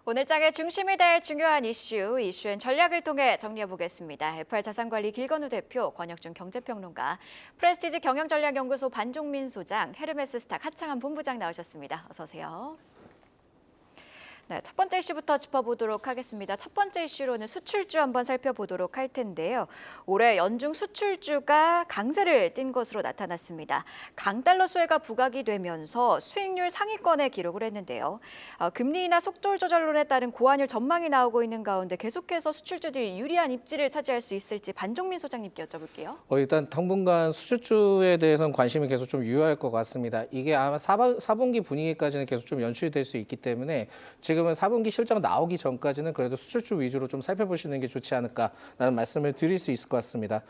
오늘 장의 중심이 될 중요한 이슈엔 전략을 통해 정리해보겠습니다. FR자산관리 길건우 대표, 권혁준 경제평론가, 프레스티지 경영전략연구소 반종민 소장, 헤르메스 스탁 하창한 본부장 나오셨습니다. 어서 오세요. 네, 첫 번째 이슈부터 짚어보도록 하겠습니다. 첫 번째 이슈로는 수출주 한번 살펴보도록 할 텐데요. 올해 연중 수출주가 강세를 띈 것으로 나타났습니다. 강달러 수혜가 부각이 되면서 수익률 상위권에 기록을 했는데요. 금리 인하 속도 조절론에 따른 고환율 전망이 나오고 있는 가운데 계속해서 수출주들이 유리한 입지를 차지할 수 있을지 반종민 소장님께 여쭤볼게요. 일단 당분간 수출주에 대해서는 관심이 계속 좀 유효할 것 같습니다. 이게 아마 4분기 분위기까지는 계속 좀 연출이 될 수 있기 때문에 지금은 4분기 실적 나오기 전까지는 그래도 수출주 위주로 좀 살펴보시는 게 좋지 않을까라는 말씀을 드릴 수 있을 것 같습니다.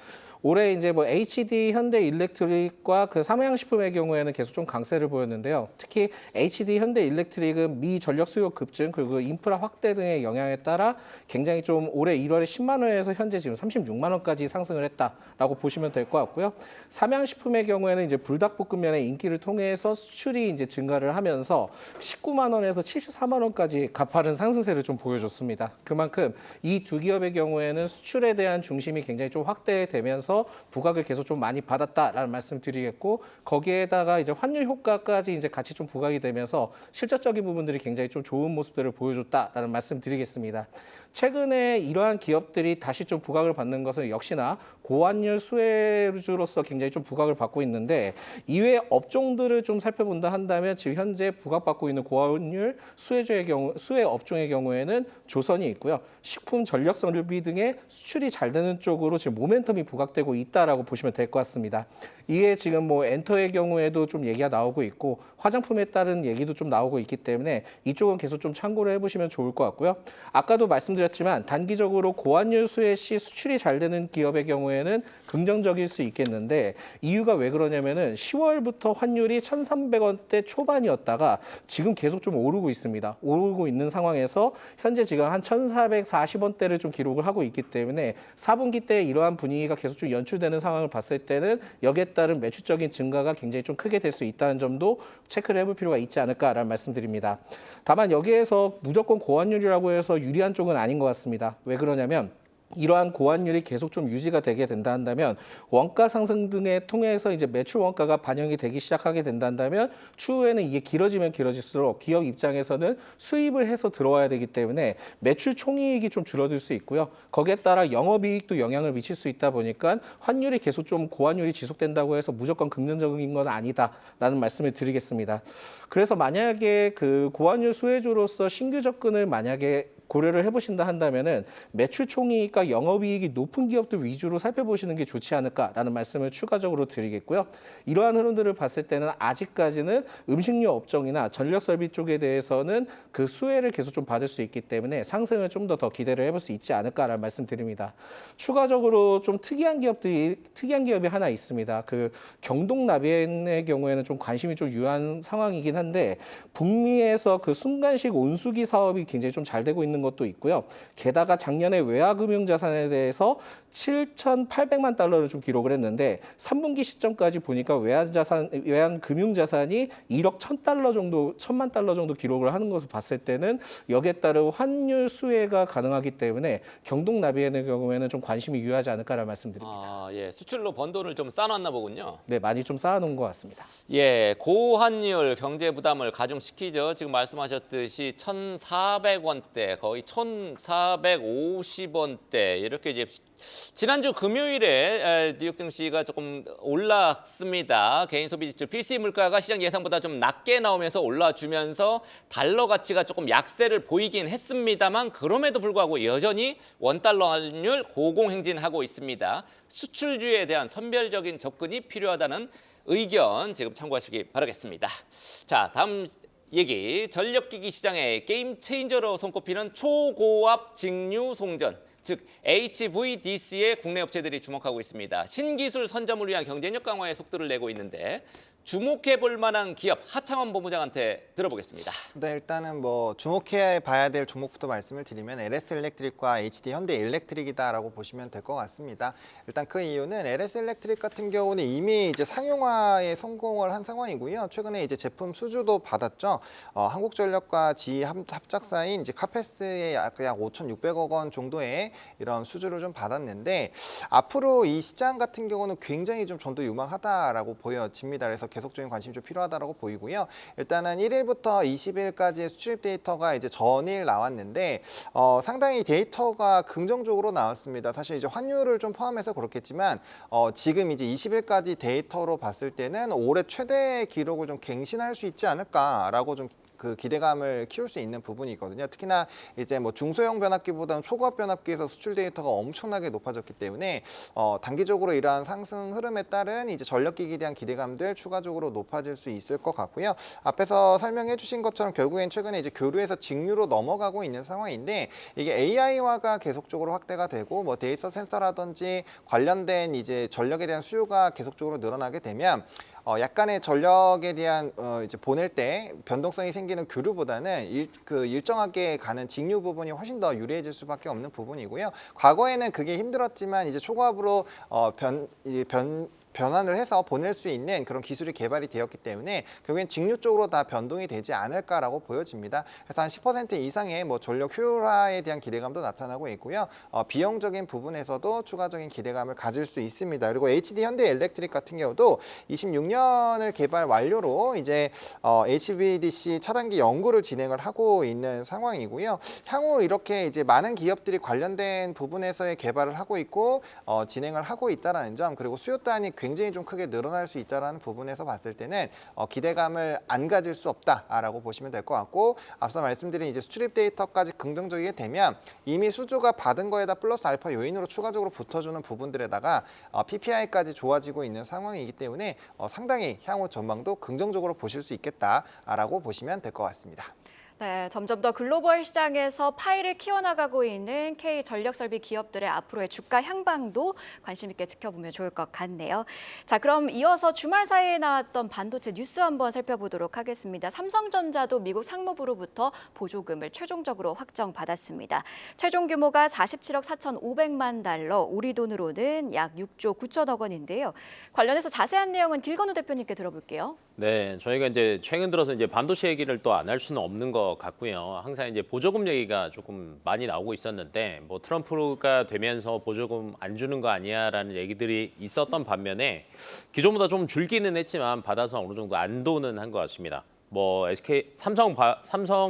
올해 이제 HD 현대일렉트릭과 그 삼양식품의 경우에는 계속 좀 강세를 보였는데요. 특히 HD 현대일렉트릭은 미 전력 수요 급증 그리고 인프라 확대 등의 영향에 따라 굉장히 좀 올해 1월에 10만 원에서 현재 지금 36만 원까지 상승을 했다라고 보시면 될 것 같고요. 삼양식품의 경우에는 이제 불닭볶음면의 인기를 통해서 수출이 이제 증가를 하면서 19만 원에서 74만 원까지 가파른 상승세를 좀 보여줬습니다. 그만큼 이 두 기업의 경우에는 수출에 대한 중심이 굉장히 좀 확대되면서 부각을 계속 좀 많이 받았다라는 말씀드리겠고 거기에다가 이제 환율 효과까지 이제 같이 좀 부각이 되면서 실질적인 부분들이 굉장히 좀 좋은 모습들을 보여줬다라는 말씀드리겠습니다. 최근에 이러한 기업들이 다시 좀 부각을 받는 것은 역시나 고환율 수혜주로서 굉장히 좀 부각을 받고 있는데 이외 업종들을 좀 살펴본다 한다면 지금 현재 부각받고 있는 고환율 수혜 업종의 경우에는 조선이 있고요. 식품, 전력 설비 등의 수출이 잘 되는 쪽으로 지금 모멘텀이 부각되고 있다라고 보시면 될 것 같습니다. 이게 지금 뭐 엔터의 경우에도 좀 얘기가 나오고 있고 화장품에 따른 얘기도 좀 나오고 있기 때문에 이쪽은 계속 좀 참고를 해보시면 좋을 것 같고요. 아까도 말씀드렸지만 단기적으로 고환율 수혜 시 수출이 잘 되는 기업의 경우에는 긍정적일 수 있겠는데 이유가 왜 그러냐면은 10월부터 환율이 1,300원대 초반이었다가 지금 계속 좀 오르고 있습니다. 오르고 있는 상황에서 현재 지금 한 1,440원대를 좀 기록을 하고 있기 때문에 4분기 때 이러한 분위기가 계속 좀 연출되는 상황을 봤을 때는 여기에 따른 매출적인 증가가 굉장히 좀 크게 될 수 있다는 점도 체크를 해볼 필요가 있지 않을까라는 말씀드립니다. 다만 여기에서 무조건 고환율이라고 해서 유리한 쪽은 아닌 것 같습니다. 왜 그러냐면 이러한 고환율이 계속 좀 유지가 되게 된다 한다면 원가 상승 등에 통해서 이제 매출 원가가 반영이 되기 시작하게 된다 한다면 추후에는 이게 길어지면 길어질수록 기업 입장에서는 수입을 해서 들어와야 되기 때문에 매출 총이익이 좀 줄어들 수 있고요. 거기에 따라 영업이익도 영향을 미칠 수 있다 보니까 환율이 계속 좀 고환율이 지속된다고 해서 무조건 긍정적인 건 아니다라는 말씀을 드리겠습니다. 그래서 만약에 그 고환율 수혜주로서 신규 접근을 만약에 고려를 해보신다 한다면은 매출 총이익과 영업이익이 높은 기업들 위주로 살펴보시는 게 좋지 않을까라는 말씀을 추가적으로 드리겠고요. 이러한 흐름들을 봤을 때는 아직까지는 음식료 업종이나 전력 설비 쪽에 대해서는 그 수혜를 계속 좀 받을 수 있기 때문에 상승을 좀 더 기대를 해볼 수 있지 않을까라는 말씀드립니다. 추가적으로 좀 특이한 기업이 하나 있습니다. 그 경동나비엔의 경우에는 좀 관심이 좀 유한 상황이긴 한데 북미에서 그 순간식 온수기 사업이 굉장히 좀 잘 되고 있는 것도 있고요. 게다가 작년에 외화금융자산에 대해서 7,800만 달러를 좀 기록을 했는데 3분기 시점까지 보니까 외환금융자산이 1억 1,000달러 정도, 1,000만 달러 정도 기록을 하는 것을 봤을 때는 여기에 따른 환율 수혜가 가능하기 때문에 경동나비엔의 경우에는 좀 관심이 유효하지 않을까라는 말씀드립니다. 예, 수출로 번 돈을 좀 쌓아놨나 보군요. 네, 많이 좀 쌓아놓은 것 같습니다. 예, 고환율 경제 부담을 가중시키죠. 지금 말씀하셨듯이 1,400원대, 거의 1,450원대 이렇게 이제 지난주 금요일에 뉴욕 증시가 조금 올랐습니다. 개인 소비 지출 PCE 물가가 시장 예상보다 좀 낮게 나오면서 올라주면서 달러 가치가 조금 약세를 보이긴 했습니다만 그럼에도 불구하고 여전히 원달러 환율 고공행진하고 있습니다. 수출주에 대한 선별적인 접근이 필요하다는 의견 지금 참고하시기 바라겠습니다. 자, 다음 얘기, 전력기기 시장의 게임 체인저로 손꼽히는 초고압 직류 송전, 즉 HVDC에 국내 업체들이 주목하고 있습니다. 신기술 선점을 위한 경쟁력 강화에 속도를 내고 있는데 주목해 볼 만한 기업 하창원 본부장한테 들어보겠습니다. 네, 일단은 뭐 주목해 봐야 될 종목부터 말씀을 드리면 LS 일렉트릭과 HD 현대 일렉트릭이다라고 보시면 될 것 같습니다. 일단 그 이유는 LS 일렉트릭 같은 경우는 이미 이제 상용화에 성공을 한 상황이고요. 최근에 이제 제품 수주도 받았죠. 한국전력과 GE 합작사인 이제 카페스의 약 5,600억 원 정도의 이런 수주를 좀 받았는데 앞으로 이 시장 같은 경우는 굉장히 좀 전도 유망하다라고 보여집니다. 그래서 계속적인 관심이 좀 필요하다고 보이고요. 일단은 1일부터 20일까지의 수출입 데이터가 이제 전일 나왔는데 상당히 데이터가 긍정적으로 나왔습니다. 사실 이제 환율을 좀 포함해서 그렇겠지만 지금 이제 20일까지 데이터로 봤을 때는 올해 최대 기록을 좀 갱신할 수 있지 않을까라고 좀 그 기대감을 키울 수 있는 부분이거든요. 특히나 이제 뭐 중소형 변압기보다는 초고압 변압기에서 수출 데이터가 엄청나게 높아졌기 때문에 단기적으로 이러한 상승 흐름에 따른 이제 전력기기에 대한 기대감들 추가적으로 높아질 수 있을 것 같고요. 앞에서 설명해 주신 것처럼 결국엔 최근에 이제 교류에서 직류로 넘어가고 있는 상황인데 이게 AI화가 계속적으로 확대가 되고 뭐 데이터 센서라든지 관련된 이제 전력에 대한 수요가 계속적으로 늘어나게 되면 약간의 전력에 대한 이제 보낼 때 변동성이 생기는 교류보다는 일정하게 가는 직류 부분이 훨씬 더 유리해질 수밖에 없는 부분이고요. 과거에는 그게 힘들었지만 이제 초과압으로 변환을 해서 보낼 수 있는 그런 기술이 개발이 되었기 때문에 결국엔 직류 쪽으로 다 변동이 되지 않을까라고 보여집니다. 그래서 한 10% 이상의 뭐 전력 효율화에 대한 기대감도 나타나고 있고요. 비용적인 부분에서도 추가적인 기대감을 가질 수 있습니다. 그리고 HD 현대 일렉트릭 같은 경우도 26년을 개발 완료로 이제 HVDC 차단기 연구를 진행을 하고 있는 상황이고요. 향후 이렇게 이제 많은 기업들이 관련된 부분에서의 개발을 하고 있고 진행을 하고 있다라는 점, 그리고 수요단이 굉장히 좀 크게 늘어날 수 있다는 부분에서 봤을 때는 기대감을 안 가질 수 없다라고 보시면 될 것 같고, 앞서 말씀드린 이제 수출입 데이터까지 긍정적이게 되면 이미 수주가 받은 거에다 플러스 알파 요인으로 추가적으로 붙어주는 부분들에다가 PPI까지 좋아지고 있는 상황이기 때문에 상당히 향후 전망도 긍정적으로 보실 수 있겠다라고 보시면 될 것 같습니다. 네, 점점 더 글로벌 시장에서 파이를 키워나가고 있는 K전력설비 기업들의 앞으로의 주가 향방도 관심 있게 지켜보면 좋을 것 같네요. 자, 그럼 이어서 주말 사이에 나왔던 반도체 뉴스 한번 살펴보도록 하겠습니다. 삼성전자도 미국 상무부로부터 보조금을 최종적으로 확정받았습니다. 최종 규모가 47억 4,500만 달러, 우리 돈으로는 약 6조 9천억 원인데요. 관련해서 자세한 내용은 길건우 대표님께 들어볼게요. 네, 저희가 이제 최근 들어서 이제 반도체 얘기를 또 안 할 수는 없는 것 같고요. 항상 이제 보조금 얘기가 조금 많이 나오고 있었는데, 뭐 트럼프가 되면서 보조금 안 주는 거 아니야라는 얘기들이 있었던 반면에 기존보다 좀 줄기는 했지만 받아서 어느 정도 안도는 한 것 같습니다. 뭐 삼성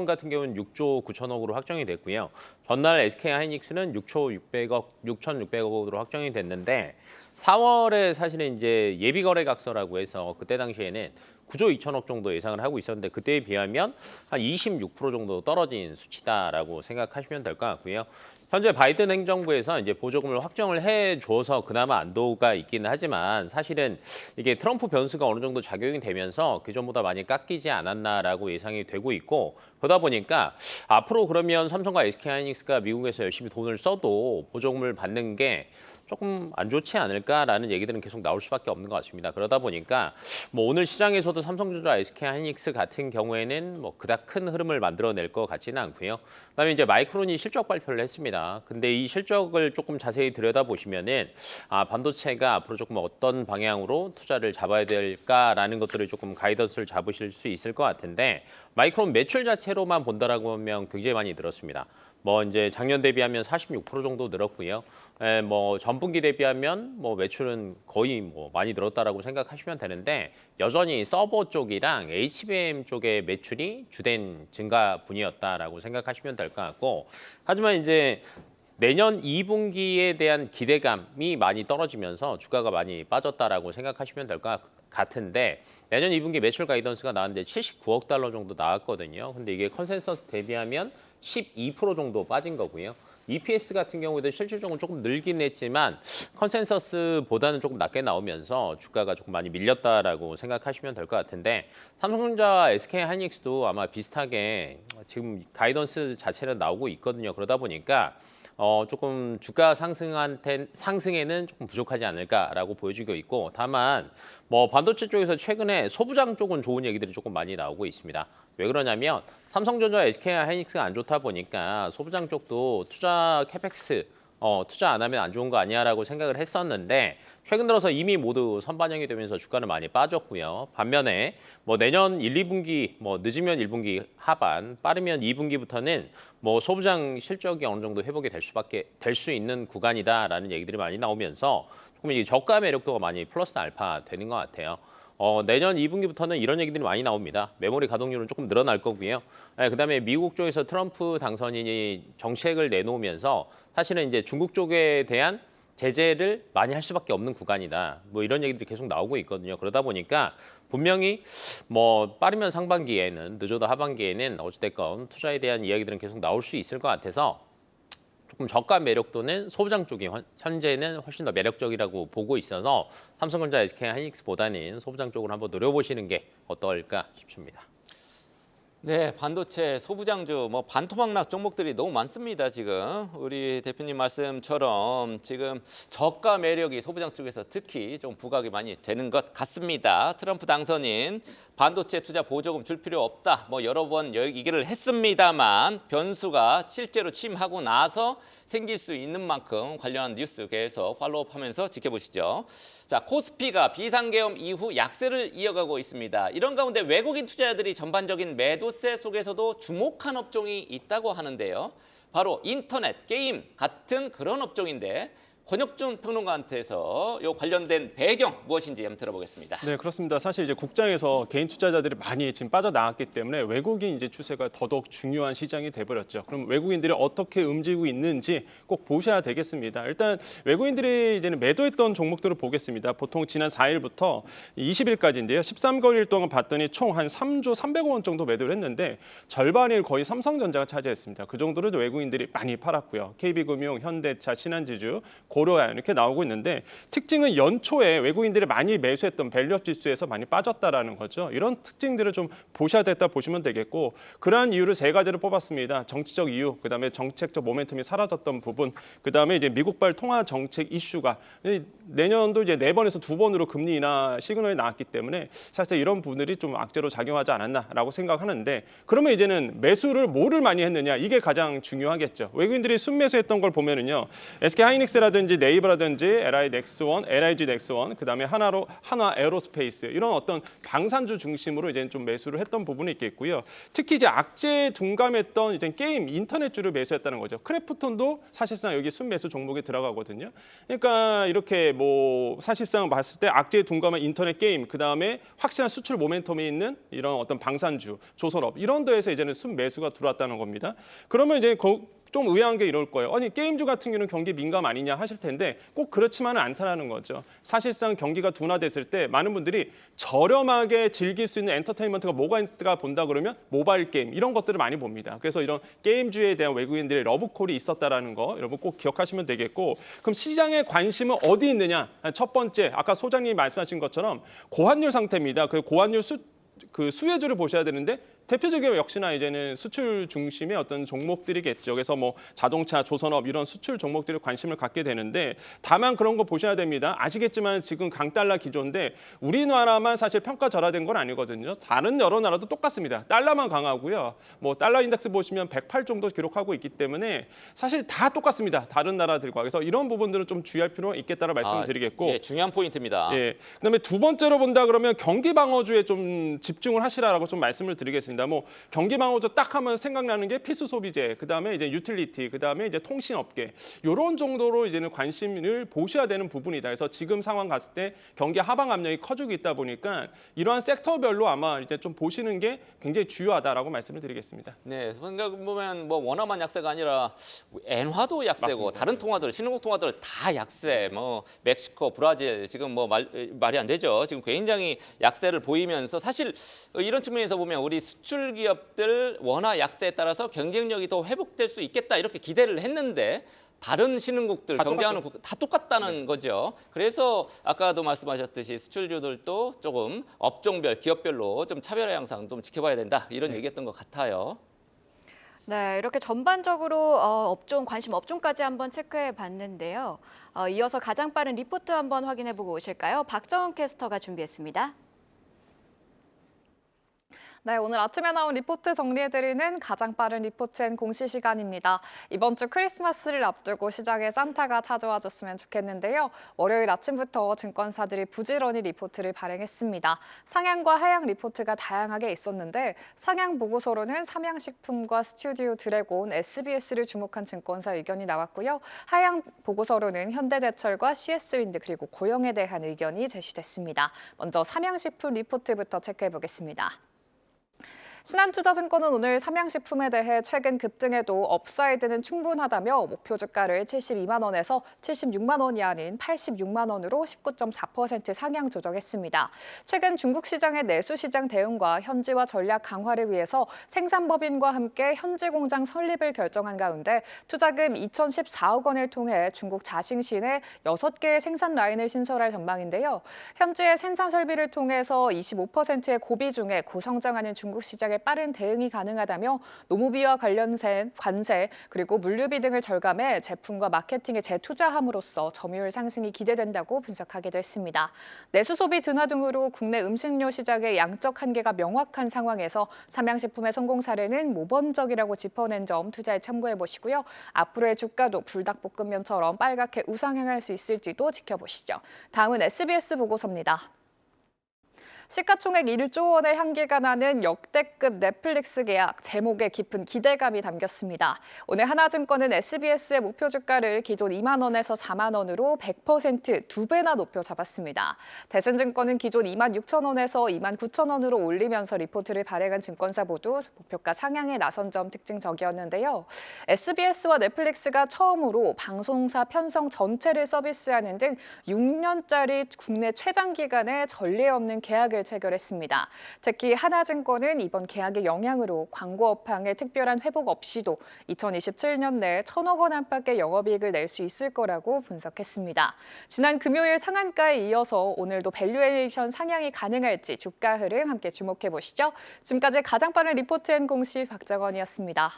같은 경우는 6조 9천억으로 확정이 됐고요. 전날 SK 하이닉스는 6,600억으로 확정이 됐는데 4월에 사실은 이제 예비 거래 각서라고 해서 그때 당시에는 9조 2천억 정도 예상을 하고 있었는데 그때에 비하면 한 26% 정도 떨어진 수치다라고 생각하시면 될 것 같고요. 현재 바이든 행정부에서 이제 보조금을 확정을 해줘서 그나마 안도가 있기는 하지만 사실은 이게 트럼프 변수가 어느 정도 작용이 되면서 그전보다 많이 깎이지 않았나라고 예상이 되고 있고, 그러다 보니까 앞으로 그러면 삼성과 SK하이닉스가 미국에서 열심히 돈을 써도 보조금을 받는 게 조금 안 좋지 않을까라는 얘기들은 계속 나올 수밖에 없는 것 같습니다. 그러다 보니까 뭐 오늘 시장에서도 삼성전자, SK하이닉스 같은 경우에는 뭐 그닥 큰 흐름을 만들어낼 것 같지는 않고요. 그다음에 이제 마이크론이 실적 발표를 했습니다. 근데 이 실적을 조금 자세히 들여다보시면은 반도체가 앞으로 조금 어떤 방향으로 투자를 잡아야 될까라는 것들을 조금 가이던스를 잡으실 수 있을 것 같은데, 마이크론 매출 자체로만 본다라고 하면 굉장히 많이 늘었습니다. 뭐 이제 작년 대비하면 46% 정도 늘었고요. 뭐 전분기 대비하면 뭐 매출은 거의 뭐 많이 늘었다라고 생각하시면 되는데, 여전히 서버 쪽이랑 HBM 쪽의 매출이 주된 증가분이었다라고 생각하시면 될 것 같고, 하지만 이제 내년 2분기에 대한 기대감이 많이 떨어지면서 주가가 많이 빠졌다라고 생각하시면 될 것 같은데, 내년 2분기 매출 가이던스가 나왔는데 79억 달러 정도 나왔거든요. 근데 이게 컨센서스 대비하면 12% 정도 빠진 거고요. EPS 같은 경우에도 실질적으로 조금 늘긴 했지만 컨센서스보다는 조금 낮게 나오면서 주가가 조금 많이 밀렸다라고 생각하시면 될 것 같은데, 삼성전자, SK하이닉스도 아마 비슷하게 지금 가이던스 자체는 나오고 있거든요. 그러다 보니까 조금 주가 상승에는 조금 부족하지 않을까라고 보여지고 있고, 다만 뭐 반도체 쪽에서 최근에 소부장 쪽은 좋은 얘기들이 조금 많이 나오고 있습니다. 왜 그러냐면 삼성전자, SK 하이닉스가 안 좋다 보니까 소부장 쪽도 투자 캐펙스 투자 안 하면 안 좋은 거 아니야라고 생각을 했었는데, 최근 들어서 이미 모두 선반영이 되면서 주가는 많이 빠졌고요. 반면에 뭐 내년 1, 2분기, 뭐 늦으면 1분기 하반, 빠르면 2분기부터는 뭐 소부장 실적이 어느 정도 회복이 될 수 있는 구간이다라는 얘기들이 많이 나오면서 조금 이 저가 매력도가 많이 플러스 알파 되는 것 같아요. 내년 2분기부터는 이런 얘기들이 많이 나옵니다. 메모리 가동률은 조금 늘어날 거고요. 그다음에 미국 쪽에서 트럼프 당선인이 정책을 내놓으면서 사실은 이제 중국 쪽에 대한 제재를 많이 할 수밖에 없는 구간이다. 뭐 이런 얘기들이 계속 나오고 있거든요. 그러다 보니까 분명히 뭐 빠르면 상반기에는, 늦어도 하반기에는 어찌됐건 투자에 대한 이야기들은 계속 나올 수 있을 것 같아서 조금 저가 매력도는 소부장 쪽이 현재는 훨씬 더 매력적이라고 보고 있어서 삼성전자, SK 하이닉스보다는 소부장 쪽으로 한번 노려보시는 게 어떨까 싶습니다. 네, 반도체 소부장주 뭐 반토막락 종목들이 너무 많습니다. 지금 우리 대표님 말씀처럼 지금 저가 매력이 소부장 쪽에서 특히 좀 부각이 많이 되는 것 같습니다. 트럼프 당선인 반도체 투자 보조금 줄 필요 없다. 뭐 여러 번 얘기를 했습니다만 변수가 실제로 취임하고 나서 생길 수 있는 만큼 관련한 뉴스 계속 팔로우하면서 지켜보시죠. 자, 코스피가 비상계엄 이후 약세를 이어가고 있습니다. 이런 가운데 외국인 투자자들이 전반적인 매도세 속에서도 주목한 업종이 있다고 하는데요. 바로 인터넷, 게임 같은 그런 업종인데 권혁준 평론가한테서 이 관련된 배경 무엇인지 한번 들어보겠습니다. 네, 그렇습니다. 사실 이제 국장에서 개인 투자자들이 많이 지금 빠져나왔기 때문에 외국인 이제 추세가 더더욱 중요한 시장이 돼버렸죠. 그럼 외국인들이 어떻게 움직이고 있는지 꼭 보셔야 되겠습니다. 일단 외국인들이 이제는 매도했던 종목들을 보겠습니다. 보통 지난 4일부터 20일까지인데요. 13거일 동안 봤더니 총 한 3조 300억 원 정도 매도를 했는데 절반을 거의 삼성전자가 차지했습니다. 그 정도로 외국인들이 많이 팔았고요. KB금융, 현대차, 신한지주, 고려야 이렇게 나오고 있는데, 특징은 연초에 외국인들이 많이 매수했던 밸류업 지수에서 많이 빠졌다라는 거죠. 이런 특징들을 좀 보셔야 됐다 보시면 되겠고, 그러한 이유를 세 가지를 뽑았습니다. 정치적 이유, 그다음에 정책적 모멘텀이 사라졌던 부분, 그다음에 이제 미국발 통화 정책 이슈가 내년도 이제 4번에서 2번으로 금리 인하 시그널이 나왔기 때문에 사실 이런 부분들이 좀 악재로 작용하지 않았나라고 생각하는데, 그러면 이제는 매수를 뭐를 많이 했느냐, 이게 가장 중요하겠죠. 외국인들이 순매수했던 걸 보면은요, SK 하이닉스라든지 네이버라든지 LI 넥스원, LIG 넥스원, 그다음에 한화 에어로스페이스, 이런 어떤 방산주 중심으로 이제 좀 매수를 했던 부분이 있겠고요. 특히 이제 악재에 둔감했던 이제 게임, 인터넷주를 매수했다는 거죠. 크래프톤도 사실상 여기 순매수 종목에 들어가거든요. 그러니까 이렇게 뭐 사실상 봤을 때 악재에 둔감한 인터넷 게임, 그다음에 확실한 수출 모멘텀이 있는 이런 어떤 방산주, 조선업, 이런 데에서 이제는 순매수가 들어왔다는 겁니다. 그러면 이제 좀 의아한 게 이럴 거예요. 아니, 게임주 같은 경우는 경기 민감 아니냐 하실 텐데 꼭 그렇지만은 않다라는 거죠. 사실상 경기가 둔화됐을 때 많은 분들이 저렴하게 즐길 수 있는 엔터테인먼트가 뭐가 있을까 본다 그러면 모바일 게임, 이런 것들을 많이 봅니다. 그래서 이런 게임주에 대한 외국인들의 러브콜이 있었다라는 거 여러분 꼭 기억하시면 되겠고, 그럼 시장의 관심은 어디 있느냐? 첫 번째, 아까 소장님이 말씀하신 것처럼 고환율 상태입니다. 그 고환율 수혜주를 보셔야 되는데, 대표적으로 역시나 이제는 수출 중심의 어떤 종목들이겠죠. 그래서 뭐 자동차, 조선업, 이런 수출 종목들에 관심을 갖게 되는데, 다만 그런 거 보셔야 됩니다. 아시겠지만 지금 강달러 기조인데 우리나라만 사실 평가 절하된 건 아니거든요. 다른 여러 나라도 똑같습니다. 달러만 강하고요. 뭐 달러 인덱스 보시면 108 정도 기록하고 있기 때문에 사실 다 똑같습니다. 다른 나라들과. 그래서 이런 부분들은 좀 주의할 필요가 있겠다는 말씀을 드리겠고. 예, 중요한 포인트입니다. 예. 그다음에 두 번째로 본다 그러면 경기 방어주에 좀 집중을 하시라라고 좀 말씀을 드리겠습니다. 뭐 경기 방어주 딱 하면 생각나는 게 필수 소비재, 그다음에 이제 유틸리티, 그다음에 이제 통신업계, 이런 정도로 이제는 관심을 보셔야 되는 부분이다. 그래서 지금 상황 갔을 때 경기 하방 압력이 커지고 있다 보니까 이러한 섹터별로 아마 이제 좀 보시는 게 굉장히 중요하다라고 말씀을 드리겠습니다. 네, 생각 보면 뭐 원화만 약세가 아니라 엔화도 약세고, 맞습니다. 다른 통화들, 신흥국 통화들 다 약세. 뭐 멕시코, 브라질 지금 뭐 말이 안 되죠. 지금 굉장히 약세를 보이면서 사실 이런 측면에서 보면 우리 수출 기업들 원화 약세에 따라서 경쟁력이 더 회복될 수 있겠다 이렇게 기대를 했는데, 다른 신흥국들, 경쟁하는 국가 다 똑같다는 거죠. 그래서 아까도 말씀하셨듯이 수출주들도 조금 업종별, 기업별로 좀 차별화 양상 좀 지켜봐야 된다, 이런 얘기했던 것 같아요. 네, 이렇게 전반적으로 업종, 관심 업종까지 한번 체크해 봤는데요. 이어서 가장 빠른 리포트 한번 확인해 보고 오실까요? 박정은 캐스터가 준비했습니다. 네, 오늘 아침에 나온 리포트 정리해드리는 가장 빠른 리포트엔 공시 시간입니다. 이번 주 크리스마스를 앞두고 시장에 산타가 찾아와줬으면 좋겠는데요. 월요일 아침부터 증권사들이 부지런히 리포트를 발행했습니다. 상향과 하향 리포트가 다양하게 있었는데 상향 보고서로는 삼양식품과 스튜디오 드래곤, SBS를 주목한 증권사 의견이 나왔고요. 하향 보고서로는 현대제철과 CS윈드 그리고 고영에 대한 의견이 제시됐습니다. 먼저 삼양식품 리포트부터 체크해보겠습니다. 신한투자증권은 오늘 삼양식품에 대해 최근 급등에도 업사이드는 충분하다며 목표 주가를 72만 원에서 76만 원이 아닌 86만 원으로 19.4% 상향 조정했습니다. 최근 중국 시장의 내수 시장 대응과 현지화 전략 강화를 위해서 생산법인과 함께 현지 공장 설립을 결정한 가운데 투자금 2,014억 원을 통해 중국 자싱신에 6개의 생산 라인을 신설할 전망인데요. 현지의 생산 설비를 통해서 25%의 고비 중에 고성장하는 중국 시장 빠른 대응이 가능하다며 노무비와 관련된 관세 그리고 물류비 등을 절감해 제품과 마케팅에 재투자함으로써 점유율 상승이 기대된다고 분석하기도 했습니다. 내수 소비 둔화 등으로 국내 음식료 시장의 양적 한계가 명확한 상황에서 삼양식품의 성공 사례는 모범적이라고 짚어낸 점 투자에 참고해 보시고요. 앞으로의 주가도 불닭볶음면처럼 빨갛게 우상향할 수 있을지도 지켜보시죠. 다음은 SBS 보고서입니다. 시가총액 1조 원의 향기가 나는 역대급 넷플릭스 계약, 제목에 깊은 기대감이 담겼습니다. 오늘 하나증권은 SBS의 목표 주가를 기존 2만 원에서 4만 원으로 100% 2배나 높여 잡았습니다. 대신증권은 기존 2만 6천 원에서 2만 9천 원으로 올리면서 리포트를 발행한 증권사 모두 목표가 상향에 나선 점 특징적이었는데요. SBS와 넷플릭스가 처음으로 방송사 편성 전체를 서비스하는 등 6년짜리 국내 최장 기간의 전례 없는 계약을 체결했습니다. 특히 하나증권은 이번 계약의 영향으로 광고 업황의 특별한 회복 없이도 2027년 내에 1,000억 원 안팎의 영업이익을 낼 수 있을 거라고 분석했습니다. 지난 금요일 상한가에 이어서 오늘도 밸류에이션 상향이 가능할지 주가 흐름 함께 주목해 보시죠. 지금까지 가장 빠른 리포트앤 공시 박정원이었습니다.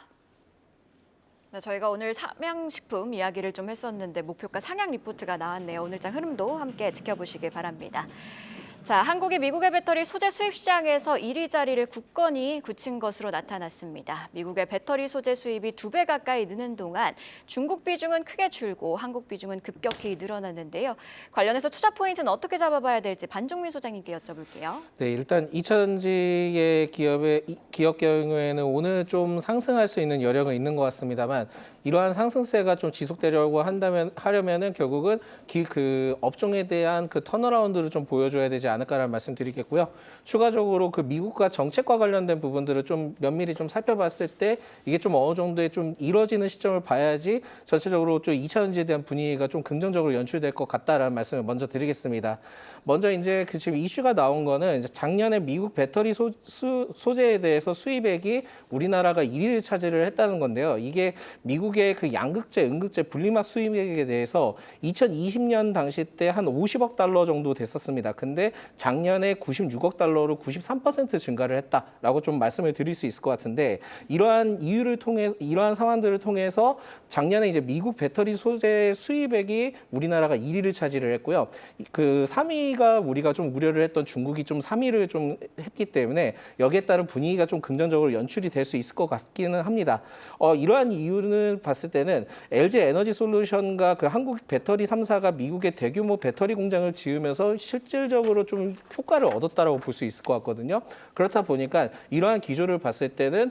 네, 저희가 오늘 삼양식품 이야기를 좀 했었는데 목표가 상향 리포트가 나왔네요. 오늘장 흐름도 함께 지켜보시길 바랍니다. 자, 한국이 미국의 배터리 소재 수입 시장에서 1위 자리를 굳건히 굳힌 것으로 나타났습니다. 미국의 배터리 소재 수입이 2배 가까이 느는 동안 중국 비중은 크게 줄고 한국 비중은 급격히 늘어났는데요. 관련해서 투자 포인트는 어떻게 잡아봐야 될지 반종민 소장님께 여쭤볼게요. 네, 일단 2차전지의 기업 경우에는 오늘 좀 상승할 수 있는 여력은 있는 것 같습니다만 이러한 상승세가 좀 지속되려고 하려면은 결국은 그 업종에 대한 그 턴어라운드를 좀 보여줘야 되지 않을까라는 말씀드리겠고요. 추가적으로 그 미국과 정책과 관련된 부분들을 좀 면밀히 좀 살펴봤을 때 이게 좀 어느 정도의 좀 이뤄지는 시점을 봐야지 전체적으로 좀 2차전지에 대한 분위기가 좀 긍정적으로 연출될 것 같다라는 말씀을 먼저 드리겠습니다. 먼저 이제 그 지금 이슈가 나온 거는 이제 작년에 미국 배터리 소재에 대해서 수입액이 우리나라가 1위를 차지를 했다는 건데요. 이게 미국의 그 양극재, 음극재, 분리막 수입액에 대해서 2020년 당시 때 한 50억 달러 정도 됐었습니다. 근데 작년에 96억 달러로 93% 증가를 했다라고 좀 말씀을 드릴 수 있을 것 같은데 이러한 상황들을 통해서 작년에 이제 미국 배터리 소재 수입액이 우리나라가 1위를 차지를 했고요. 그 3위가 우리가 좀 우려를 했던 중국이 좀 3위를 좀 했기 때문에 여기에 따른 분위기가 좀 긍정적으로 연출이 될 수 있을 것 같기는 합니다. 이러한 이유는 봤을 때는 LG 에너지 솔루션과 그 한국 배터리 3사가 미국의 대규모 배터리 공장을 지으면서 실질적으로 좀 효과를 얻었다라고 볼 수 있을 것 같거든요. 그렇다 보니까 이러한 기조를 봤을 때는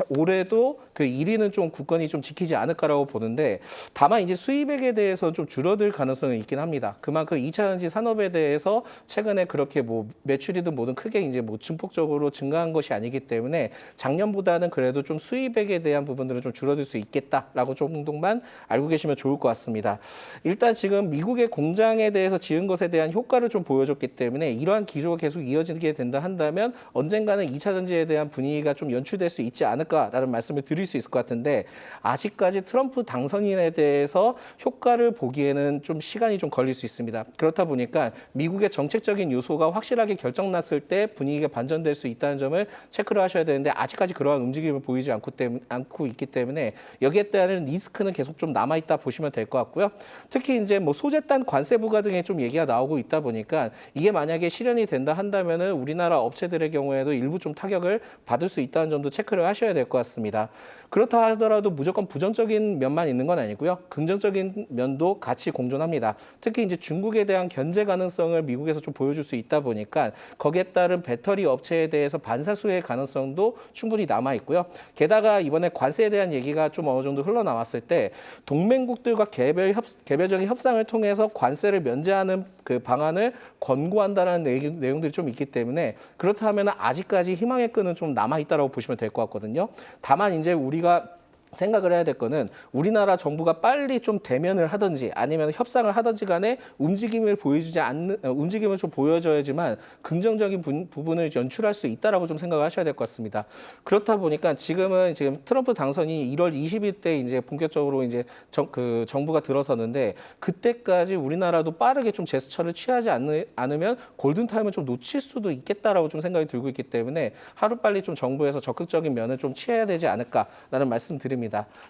올해도 그 1위는 좀 굳건히 좀 지키지 않을까라고 보는데 다만 이제 수입액에 대해서는 좀 줄어들 가능성이 있긴 합니다. 그만큼 2차전지 산업에 대해서 최근에 그렇게 뭐 매출이든 뭐든 크게 이제 뭐 증폭적으로 증가한 것이 아니기 때문에 작년보다는 그래도 좀 수입액에 대한 부분들은 좀 줄어들 수 있겠다라고 정도만 알고 계시면 좋을 것 같습니다. 일단 지금 미국의 공장에 대해서 지은 것에 대한 효과를 좀 보여줬기 때문에 이러한 기조가 계속 이어지게 된다 한다면 언젠가는 2차전지에 대한 분위기가 좀 연출될 수 있지 않을까 않을까라는 말씀을 드릴 수 있을 것 같은데 아직까지 트럼프 당선인에 대해서 효과를 보기에는 좀 시간이 좀 걸릴 수 있습니다. 그렇다 보니까 미국의 정책적인 요소가 확실하게 결정났을 때 분위기가 반전될 수 있다는 점을 체크를 하셔야 되는데 아직까지 그러한 움직임을 보이지 않고 있기 때문에 여기에 따른 리스크는 계속 좀 남아있다 보시면 될 것 같고요. 특히 이제 뭐 소재단 관세 부과 등의 좀 얘기가 나오고 있다 보니까 이게 만약에 실현이 된다 한다면은 우리나라 업체들의 경우에도 일부 좀 타격을 받을 수 있다는 점도 체크를 하셔야 될 것 같습니다. 그렇다 하더라도 무조건 부정적인 면만 있는 건 아니고요. 긍정적인 면도 같이 공존합니다. 특히 이제 중국에 대한 견제 가능성을 미국에서 좀 보여줄 수 있다 보니까 거기에 따른 배터리 업체에 대해서 반사수의 가능성도 충분히 남아 있고요. 게다가 이번에 관세에 대한 얘기가 좀 어느 정도 흘러나왔을 때 동맹국들과 개별적인 협상을 통해서 관세를 면제하는 그 방안을 권고한다는 내용들이 좀 있기 때문에 그렇다면 아직까지 희망의 끈은 좀 남아 있다라고 보시면 될 것 같거든요. 다만 이제 우리가 생각을 해야 될 거는 우리나라 정부가 빨리 좀 대면을 하든지 아니면 협상을 하든지 간에 움직임을 좀 보여줘야지만 긍정적인 부분을 연출할 수 있다라고 좀 생각을 하셔야 될 것 같습니다. 그렇다 보니까 지금 트럼프 당선이 1월 20일 때 이제 본격적으로 이제 정부가 들어섰는데 그때까지 우리나라도 빠르게 좀 제스처를 취하지 않으면 골든타임을 좀 놓칠 수도 있겠다라고 좀 생각이 들고 있기 때문에 하루빨리 좀 정부에서 적극적인 면을 좀 취해야 되지 않을까라는 말씀 드립니다.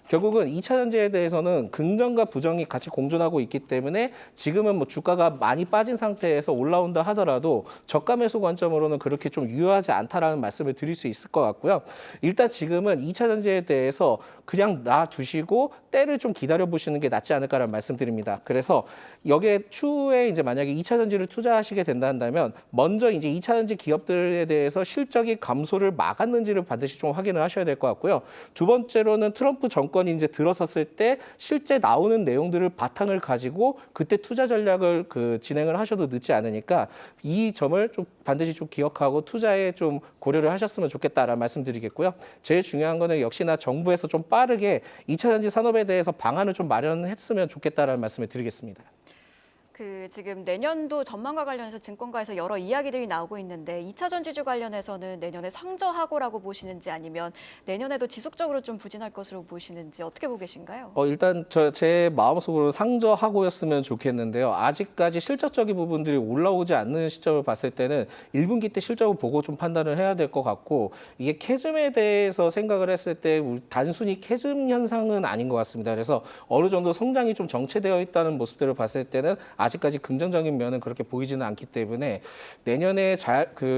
결국은 2차 전지에 대해서는 긍정과 부정이 같이 공존하고 있기 때문에 지금은 뭐 주가가 많이 빠진 상태에서 올라온다 하더라도 저가 매수 관점으로는 그렇게 좀 유효하지 않다라는 말씀을 드릴 수 있을 것 같고요. 일단 지금은 2차 전지에 대해서 그냥 놔두시고 때를 좀 기다려 보시는 게 낫지 않을까라는 말씀드립니다. 그래서 여기에 추후에 이제 만약에 2차 전지를 투자하시게 된다면 먼저 이제 2차 전지 기업들에 대해서 실적이 감소를 막았는지를 반드시 좀 확인을 하셔야 될 것 같고요. 두 번째로는 트럼프 정권이 이제 들어섰을 때 실제 나오는 내용들을 바탕을 가지고 그때 투자 전략을 진행을 하셔도 늦지 않으니까 이 점을 좀 반드시 좀 기억하고 투자에 좀 고려를 하셨으면 좋겠다라는 말씀드리겠고요. 제일 중요한 거는 역시나 정부에서 좀 빠르게 2차 전지 산업에 대해서 방안을 좀 마련했으면 좋겠다라는 말씀을 드리겠습니다. 지금 내년도 전망과 관련해서 증권가에서 여러 이야기들이 나오고 있는데 2차 전지주 관련해서는 내년에 상저하고라고 보시는지 아니면 내년에도 지속적으로 좀 부진할 것으로 보시는지 어떻게 보고 계신가요? 일단 제 마음속으로 상저하고였으면 좋겠는데요. 아직까지 실적적인 부분들이 올라오지 않는 시점을 봤을 때는 1분기 때 실적을 보고 좀 판단을 해야 될 것 같고 이게 캐즘에 대해서 생각을 했을 때 단순히 캐즘 현상은 아닌 것 같습니다. 그래서 어느 정도 성장이 좀 정체되어 있다는 모습들을 봤을 때는 아직까지 긍정적인 면은 그렇게 보이지는 않기 때문에 내년에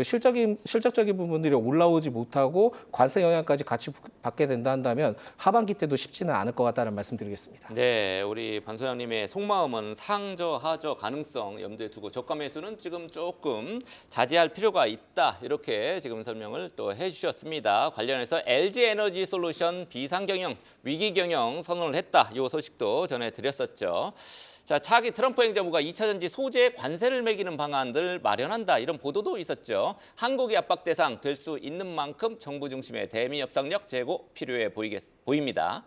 실적적인 부분들이 올라오지 못하고 관세 영향까지 같이 받게 된다 한다면 하반기 때도 쉽지는 않을 것 같다는 말씀드리겠습니다. 네, 우리 반 소장님의 속마음은 상저, 하저 가능성 염두에 두고 저가 매수는 지금 조금 자제할 필요가 있다 이렇게 지금 설명을 또 해주셨습니다. 관련해서 LG에너지솔루션 비상경영, 위기경영 선언을 했다 이 소식도 전해드렸었죠. 자, 차기 트럼프 행정부가 2차 전지 소재 관세를 매기는 방안들 마련한다 이런 보도도 있었죠. 한국이 압박 대상 될 수 있는 만큼 정부 중심의 대미 협상력 제고 필요해 보입니다.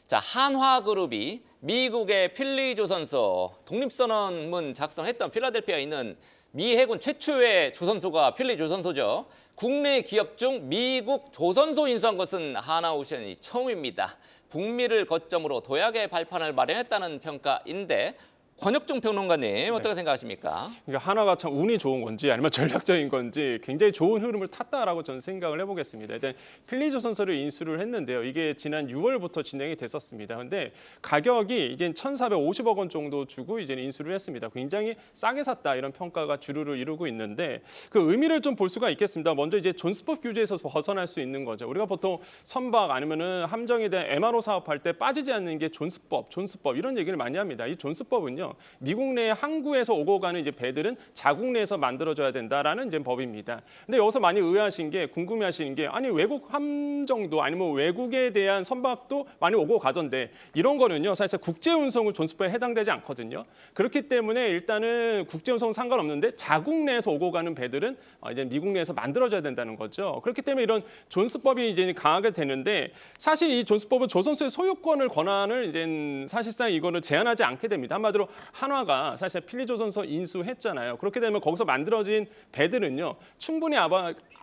자, 한화그룹이 미국의 필리조선소 독립선언문 작성했던 필라델피아에 있는 미 해군 최초의 조선소가 필리조선소죠. 국내 기업 중 미국 조선소 인수한 것은 하나오션이 처음입니다. 북미를 거점으로 도약의 발판을 마련했다는 평가인데 권혁중 평론가님 어떻게 생각하십니까? 그러니까 하나가 참 운이 좋은 건지 아니면 전략적인 건지 굉장히 좋은 흐름을 탔다라고 저는 생각을 해보겠습니다. 일단 필리조선소를 인수를 했는데요. 이게 지난 6월부터 진행이 됐었습니다. 근데 가격이 이제 1,450억 원 정도 주고 이제 인수를 했습니다. 굉장히 싸게 샀다 이런 평가가 주류를 이루고 있는데 그 의미를 좀 볼 수가 있겠습니다. 먼저 이제 존스법 규제에서 벗어날 수 있는 거죠. 우리가 보통 선박 아니면은 함정에 대한 MRO 사업할 때 빠지지 않는 게 존스법 이런 얘기를 많이 합니다. 이 존스법은요. 미국 내 항구에서 오고 가는 이제 배들은 자국 내에서 만들어져야 된다라는 이제 법입니다. 근데 여기서 많이 의아하신 게 궁금해하시는 게 아니 외국 함정도 아니면 외국에 대한 선박도 많이 오고 가던데 이런 거는요 사실 국제운송은 존스법에 해당되지 않거든요. 그렇기 때문에 일단은 국제운송은 상관없는데 자국 내에서 오고 가는 배들은 이제 미국 내에서 만들어져야 된다는 거죠. 그렇기 때문에 이런 존스법이 이제 강하게 되는데 사실 이 존스법은 조선소의 소유권을 권한을 이제 사실상 이거를 제한하지 않게 됩니다. 한마디로 한화가 사실 필리조선소 인수했잖아요. 그렇게 되면 거기서 만들어진 배들은요, 충분히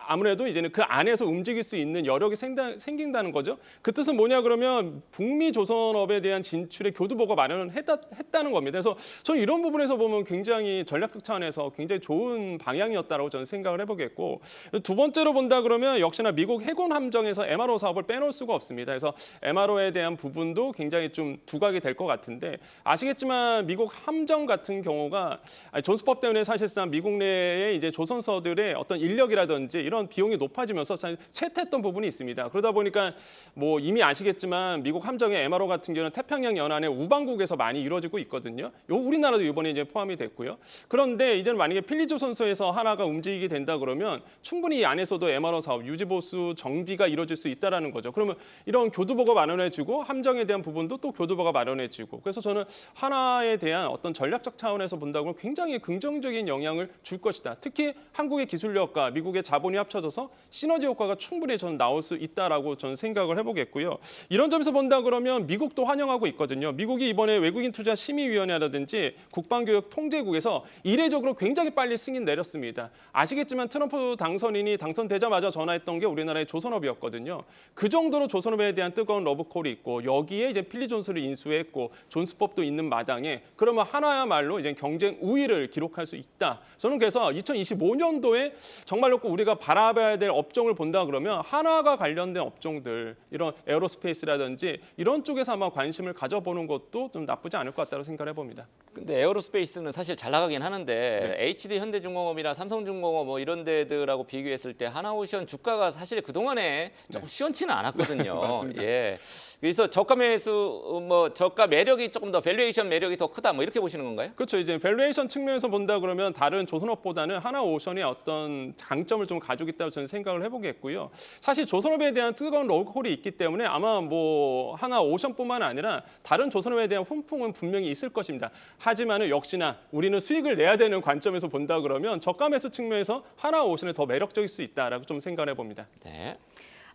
아무래도 이제는 그 안에서 움직일 수 있는 여력이 생긴다는 거죠. 그 뜻은 뭐냐 그러면 북미 조선업에 대한 진출의 교두보가 마련을 했다는 겁니다. 그래서 저는 이런 부분에서 보면 굉장히 전략적 차원에서 굉장히 좋은 방향이었다고 저는 생각을 해보겠고, 두 번째로 본다 그러면 역시나 미국 해군 함정에서 MRO 사업을 빼놓을 수가 없습니다. 그래서 MRO에 대한 부분도 굉장히 좀 두각이 될 것 같은데, 아시겠지만 미국 함정 같은 경우가 존스법 때문에 사실상 미국 내에 이제 조선서들의 어떤 인력이라든지 이런 비용이 높아지면서 사실 쇠퇴했던 부분이 있습니다. 그러다 보니까 뭐 이미 아시겠지만 미국 함정의 MRO 같은 경우는 태평양 연안의 우방국에서 많이 이루어지고 있거든요. 우리나라도 이번에 이제 포함이 됐고요. 그런데 이제는 만약에 필리조선소에서 하나가 움직이게 된다 그러면 충분히 이 안에서도 MRO 사업, 유지보수, 정비가 이루어질 수 있다라는 거죠. 그러면 이런 교두보가 마련해지고 함정에 대한 부분도 또 교두보가 마련해지고, 그래서 저는 하나에 대한 어떤 전략적 차원에서 본다고 굉장히 긍정적인 영향을 줄 것이다. 특히 한국의 기술력과 미국의 자본이 합쳐져서 시너지 효과가 충분히 저는 나올 수 있다라고 저는 생각을 해보겠고요. 이런 점에서 본다 그러면 미국도 환영하고 있거든요. 미국이 이번에 외국인 투자 심의위원회라든지 국방교육 통제국에서 이례적으로 굉장히 빨리 승인 내렸습니다. 아시겠지만 트럼프 당선인이 당선되자마자 전화했던 게 우리나라의 조선업이었거든요. 그 정도로 조선업에 대한 뜨거운 러브콜이 있고, 여기에 이제 필리존스를 인수했고 존스법도 있는 마당에 그러면 하나야말로 이제 경쟁 우위를 기록할 수 있다. 저는 그래서 2025년도에 정말로 우리가 바라봐야 될 업종을 본다 그러면 하나가 관련된 업종들, 이런 에어로스페이스라든지 이런 쪽에서 아마 관심을 가져보는 것도 좀 나쁘지 않을 것 같다고 생각을 해봅니다. 근데 에어로스페이스는 사실 잘 나가긴 하는데 HD 현대중공업이나 삼성중공업 뭐 이런 데들하고 비교했을 때 하나오션 주가가 사실 그동안에 조금 시원치는 않았거든요. 맞습니다. 예. 그래서 저가 매수 뭐 저가 매력이 조금 더 밸류에이션 매력이 더 크다 뭐 이렇게 보시는 건가요? 그렇죠. 이제 밸류에이션 측면에서 본다 그러면 다른 조선업보다는 하나오션의 어떤 장점을 좀 가지고 있다고 저는 생각을 해보겠고요. 사실 조선업에 대한 뜨거운 러브콜이 있기 때문에 아마 뭐 하나오션뿐만 아니라 다른 조선업에 대한 훈풍은 분명히 있을 것입니다. 하지만은 역시나 우리는 수익을 내야 되는 관점에서 본다 그러면 저가 매수 측면에서 하나오션이 더 매력적일 수 있다라고 좀 생각을 해봅니다. 네.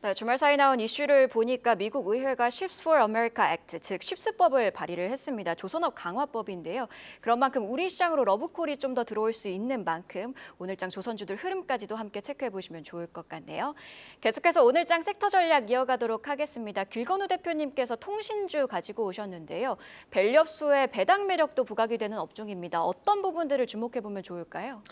네, 주말 사이 나온 이슈를 보니까 미국 의회가 Ships for America Act, 즉 쉽스법을 발의를 했습니다. 조선업 강화법인데요. 그런 만큼 우리 시장으로 러브콜이 좀 더 들어올 수 있는 만큼 오늘장 조선주들 흐름까지도 함께 체크해 보시면 좋을 것 같네요. 계속해서 오늘장 섹터 전략 이어가도록 하겠습니다. 길건우 대표님께서 통신주 가지고 오셨는데요. 밸류업수의 배당 매력도 부각이 되는 업종입니다. 어떤 부분들을 주목해 보면 좋을까요?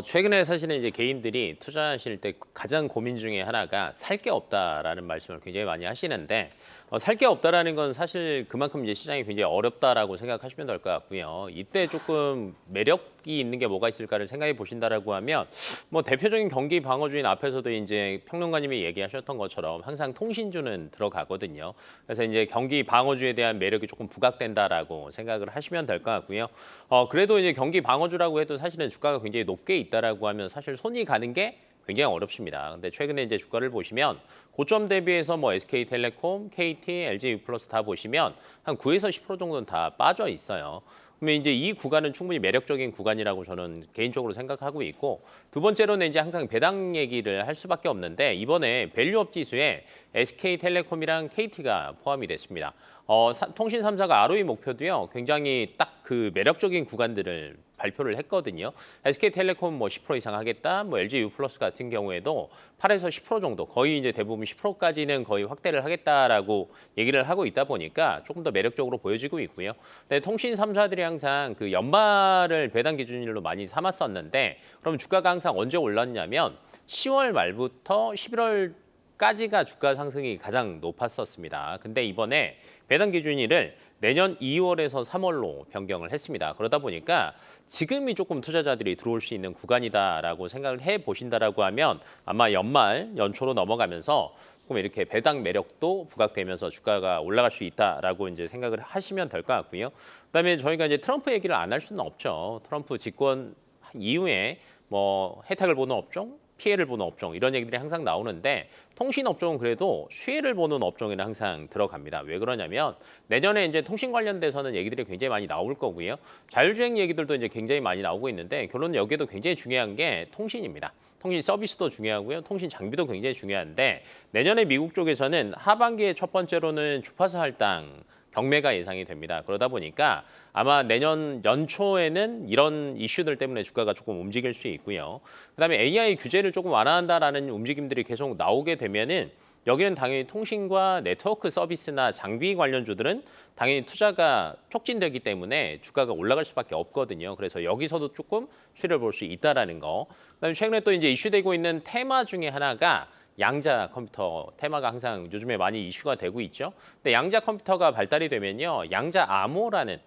최근에 사실은 이제 개인들이 투자하실 때 가장 고민 중에 하나가 살 게 없다라는 말씀을 굉장히 많이 하시는데, 살 게 없다라는 건 사실 그만큼 이제 시장이 굉장히 어렵다라고 생각하시면 될 것 같고요. 이때 조금 매력이 있는 게 뭐가 있을까를 생각해 보신다라고 하면, 뭐 대표적인 경기 방어주인 앞에서도 이제 평론가님이 얘기하셨던 것처럼 항상 통신주는 들어가거든요. 그래서 이제 경기 방어주에 대한 매력이 조금 부각된다라고 생각을 하시면 될 것 같고요. 그래도 이제 경기 방어주라고 해도 사실은 주가가 굉장히 높게 있다라고 하면 사실 손이 가는 게 굉장히 어렵습니다. 근데 최근에 이제 주가를 보시면 고점 대비해서 뭐 SK텔레콤, KT, LG유플러스 다 보시면 한 9에서 10% 정도는 다 빠져 있어요. 그러면 이제 이 구간은 충분히 매력적인 구간이라고 저는 개인적으로 생각하고 있고, 두 번째로는 이제 항상 배당 얘기를 할 수밖에 없는데 이번에 밸류업 지수에 SK텔레콤이랑 KT가 포함이 됐습니다. 통신 3사가 ROE 목표도요, 굉장히 딱 그 매력적인 구간들을 발표를 했거든요. SK텔레콤 뭐 10% 이상 하겠다, 뭐 LG유플러스 같은 경우에도 8에서 10% 정도, 거의 이제 대부분 10%까지는 거의 확대를 하겠다라고 얘기를 하고 있다 보니까 조금 더 매력적으로 보여지고 있고요. 근데 통신 3사들이 항상 그 연말을 배당 기준일로 많이 삼았었는데, 그럼 주가가 항상 언제 올랐냐면 10월 말부터 11월까지가 주가 상승이 가장 높았었습니다. 근데 이번에 배당 기준일을 내년 2월에서 3월로 변경을 했습니다. 그러다 보니까 지금이 조금 투자자들이 들어올 수 있는 구간이다라고 생각을 해보신다라고 하면 아마 연초로 넘어가면서 조금 이렇게 배당 매력도 부각되면서 주가가 올라갈 수 있다라고 이제 생각을 하시면 될 것 같고요. 그다음에 저희가 이제 트럼프 얘기를 안 할 수는 없죠. 트럼프 집권 이후에 뭐 혜택을 보는 업종, 피해를 보는 업종, 이런 얘기들이 항상 나오는데, 통신 업종은 그래도 수혜를 보는 업종에는 항상 들어갑니다. 왜 그러냐면 내년에 이제 통신 관련돼서는 얘기들이 굉장히 많이 나올 거고요. 자율주행 얘기들도 이제 굉장히 많이 나오고 있는데, 결론은 여기에도 굉장히 중요한 게 통신입니다. 통신 서비스도 중요하고요. 통신 장비도 굉장히 중요한데, 내년에 미국 쪽에서는 하반기에 첫 번째로는 주파수 할당 경매가 예상이 됩니다. 그러다 보니까 아마 내년 연초에는 이런 이슈들 때문에 주가가 조금 움직일 수 있고요. 그다음에 AI 규제를 조금 완화한다라는 움직임들이 계속 나오게 되면은 여기는 당연히 통신과 네트워크 서비스나 장비 관련주들은 당연히 투자가 촉진되기 때문에 주가가 올라갈 수밖에 없거든요. 그래서 여기서도 조금 수혜를 볼 수 있다라는 거. 그다음에 최근에 또 이제 이슈되고 있는 테마 중에 하나가 양자 컴퓨터 테마가 항상 요즘에 많이 이슈가 되고 있죠. 근데 양자 컴퓨터가 발달이 되면요, 양자 암호라는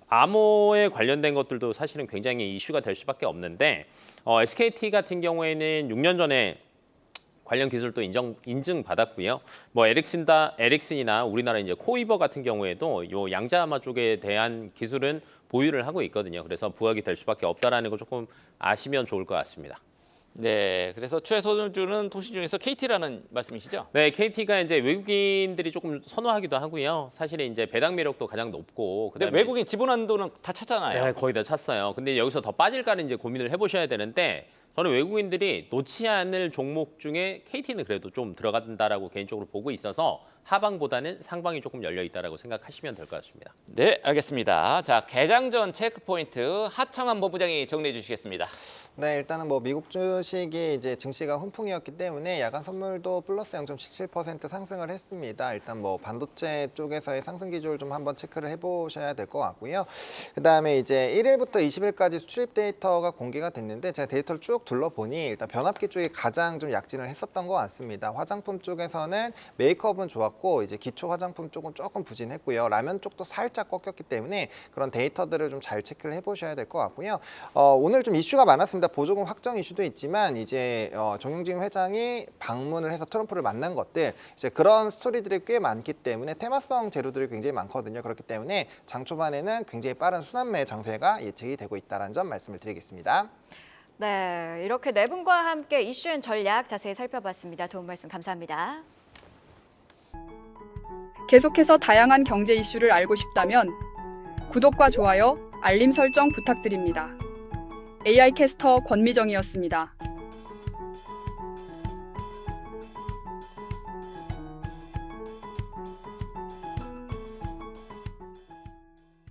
암호에 관련된 것들도 사실은 굉장히 이슈가 될 수밖에 없는데 SKT 같은 경우에는 6년 전에 관련 기술도 인증받았고요. 뭐 에릭슨이나 우리나라 이제 코이버 같은 경우에도 요 양자암호 쪽에 대한 기술은 보유를 하고 있거든요. 그래서 부각이 될 수밖에 없다라는 거 조금 아시면 좋을 것 같습니다. 네, 그래서 최선주는 통신 중에서 KT라는 말씀이시죠? 네, KT가 이제 외국인들이 조금 선호하기도 하고요. 사실 이제 배당 매력도 가장 높고. 근데 그다음에 외국인 지분 한도는 다 찼잖아요. 네, 거의 다 찼어요. 근데 여기서 더 빠질까는 이제 고민을 해보셔야 되는데 저는 외국인들이 놓지 않을 종목 중에 KT는 그래도 좀 들어간다라고 개인적으로 보고 있어서 하방보다는 상방이 조금 열려 있다라고 생각하시면 될 것 같습니다. 네, 알겠습니다. 자, 개장 전 체크포인트 하청한 본부장이 정리해 주시겠습니다. 네, 일단은 뭐 미국 주식이 이제 증시가 훈풍이었기 때문에 야간 선물도 플러스 0.77% 상승을 했습니다. 일단 뭐 반도체 쪽에서의 상승 기조를 좀 한번 체크를 해보셔야 될 것 같고요. 그다음에 이제 1일부터 20일까지 수출입 데이터가 공개가 됐는데 제가 데이터를 쭉 둘러보니 일단 변압기 쪽이 가장 좀 약진을 했었던 것 같습니다. 화장품 쪽에서는 메이크업은 좋았고 이제 기초 화장품 쪽은 조금 부진했고요. 라면 쪽도 살짝 꺾였기 때문에 그런 데이터들을 좀 잘 체크를 해보셔야 될 것 같고요. 오늘 좀 이슈가 많았습니다. 보조금 확정 이슈도 있지만 이제 정용진 회장이 방문을 해서 트럼프를 만난 것들 이제 그런 스토리들이 꽤 많기 때문에 테마성 재료들이 굉장히 많거든요. 그렇기 때문에 장 초반에는 굉장히 빠른 순환매 장세가 예측이 되고 있다는 점 말씀을 드리겠습니다. 네, 이렇게 네 분과 함께 이슈앤 전략 자세히 살펴봤습니다. 도움 말씀 감사합니다. 계속해서 다양한 경제 이슈를 알고 싶다면 구독과 좋아요, 알림 설정 부탁드립니다. AI 캐스터 권미정이었습니다.